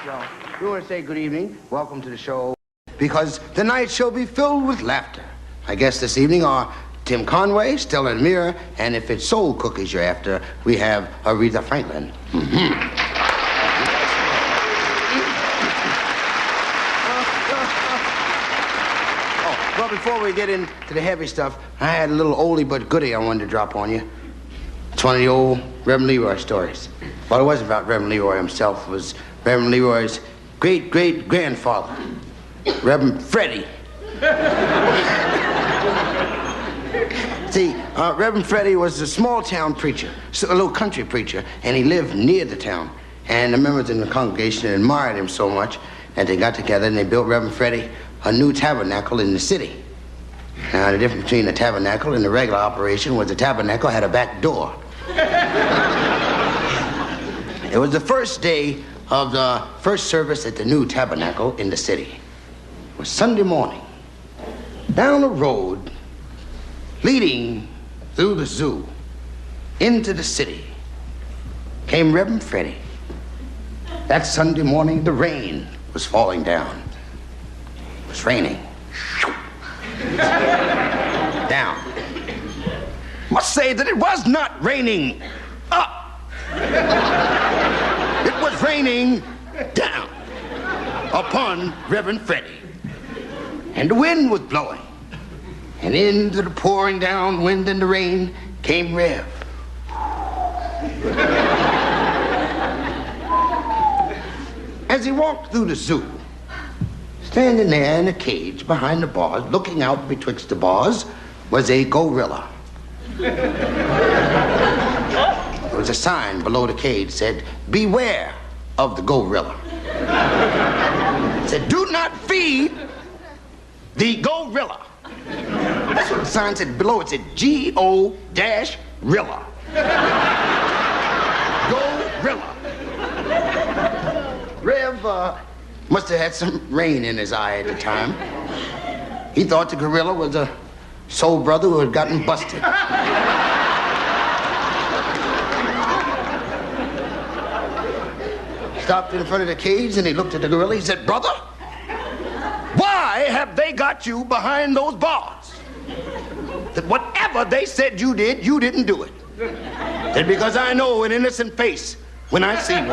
So, we want to say good evening, welcome to the show, because tonight shall be filled with laughter. Our guests this evening are Tim Conway, Stiller and Anne Meara, and if it's soul cookies you're after, we have Aretha Franklin. Well, before we get into the heavy stuff, I had a little oldie but goodie I wanted to drop on you. It's one of the old Reverend Leroy stories. Well, it wasn't about Reverend Leroy himself. It was Reverend Leroy's great-great-grandfather, Reverend Freddy. See, Reverend Freddy was a small-town preacher, a little country preacher, and he lived near the town. And the members in the congregation admired him so much that they got together and they built Reverend Freddy a new tabernacle in the city. Now, the difference between the tabernacle and the regular operation was the tabernacle had a back door. It was the first day of the first service at the new tabernacle in the city. It was Sunday morning. Down the road, leading through the zoo into the city, came Reverend Freddy. That Sunday morning, the rain was falling down. It was raining. Down. Must say that it was not raining up. It was raining down upon Reverend Freddy. And the wind was blowing. And into the pouring down wind and the rain came Rev. As he walked through the zoo, standing there in a cage behind the bars, looking out betwixt the bars, was a gorilla. There was a sign below the cage that said, "Beware of the gorilla." It said, "Do not feed the gorilla." That's what the sign said below. It said, G-O-Rilla. Gorilla. Rev must have had some rain in his eye at the time. He thought the gorilla was a soul brother who had gotten busted. Stopped in front of the cage and he looked at the gorilla. He said, "Brother, why have they got you behind those bars? That whatever they said you did, you didn't do it." Said, "Because I know an innocent face when I see one."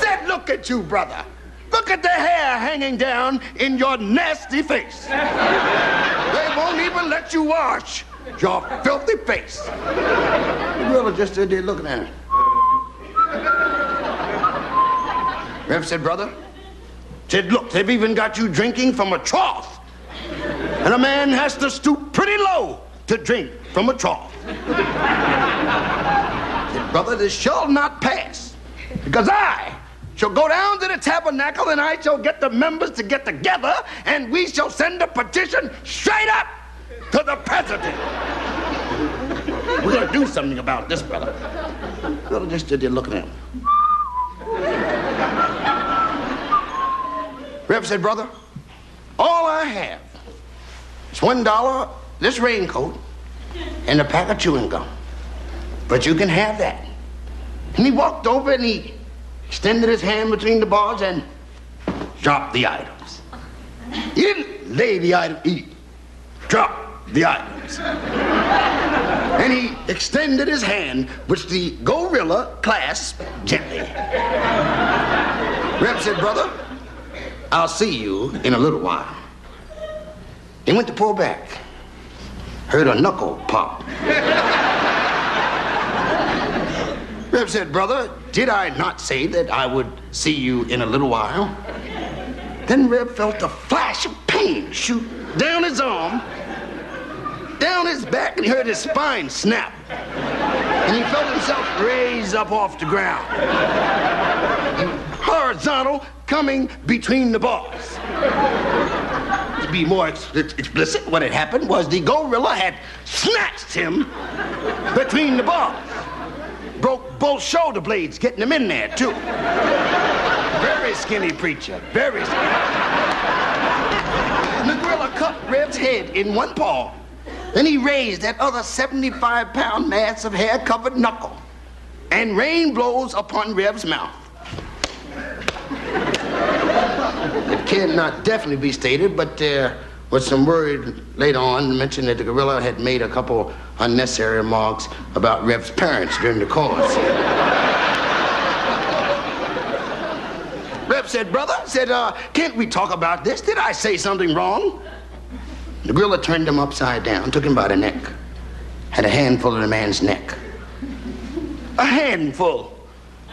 Said, "Look at you, brother. Look at the hair hanging down in your nasty face. They won't even let you wash your filthy face." The gorilla just stood there looking at him. Rev said, "Brother," said, "look, they've even got you drinking from a trough. And a man has to stoop pretty low to drink from a trough." Said, "Brother, this shall not pass, because I shall go down to the tabernacle and I shall get the members to get together and we shall send a petition straight up to the president. We're going to do something about this, brother." The brother just stood there looking at him. Rev said, "Brother, all I have is $1, this raincoat, and a pack of chewing gum. But you can have that." And he walked over and he extended his hand between the bars and dropped the items. He didn't lay the item, he dropped the items. And he extended his hand, which the gorilla clasped gently. Rev said, "Brother, I'll see you in a little while." He went to pull back. Heard a knuckle pop. Rev said, "Brother, did I not say that I would see you in a little while?" Then Rev felt a flash of pain shoot down his arm, down his back, and he heard his spine snap. And he felt himself raise up off the ground. Horizontal, coming between the bars. To be more explicit, what had happened was the gorilla had snatched him between the bars. Broke both shoulder blades getting him in there, too. Very skinny preacher, very skinny. And the gorilla cut Rev's head in one paw. Then he raised that other 75-pound mass of hair-covered knuckle. And rain blows upon Rev's mouth. It cannot definitely be stated, but there was some word later on mentioned that the gorilla had made a couple unnecessary remarks about Rev's parents during the course. Rev said, brother, can't we talk about this? Did I say something wrong? The gorilla turned him upside down, took him by the neck, had a handful of the man's neck. A handful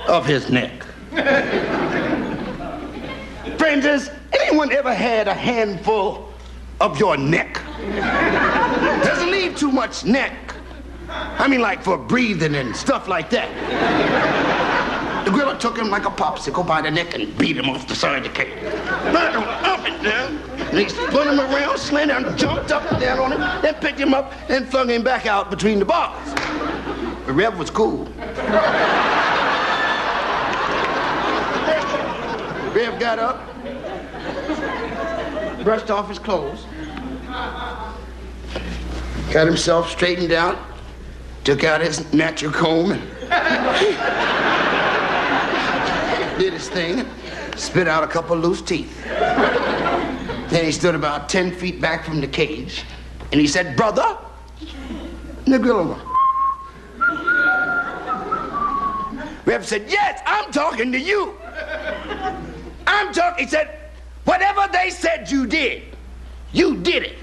of his neck. Friends, has anyone ever had a handful of your neck? Doesn't leave too much neck. I mean, like for breathing and stuff like that. The gorilla took him like a popsicle by the neck and beat him off the side of the cage. Knocked him up and down, and he spun him around, slanted and jumped up and down on him, then picked him up and flung him back out between the bars. But Rev was cool. Rev got up, brushed off his clothes, got himself straightened out, took out his natural comb, and did his thing, spit out a couple of loose teeth. Then he stood about 10 feet back from the cage, and he said, brother, and the gorilla. Rev said, yes, I'm talking to you. He said, whatever they said you did it.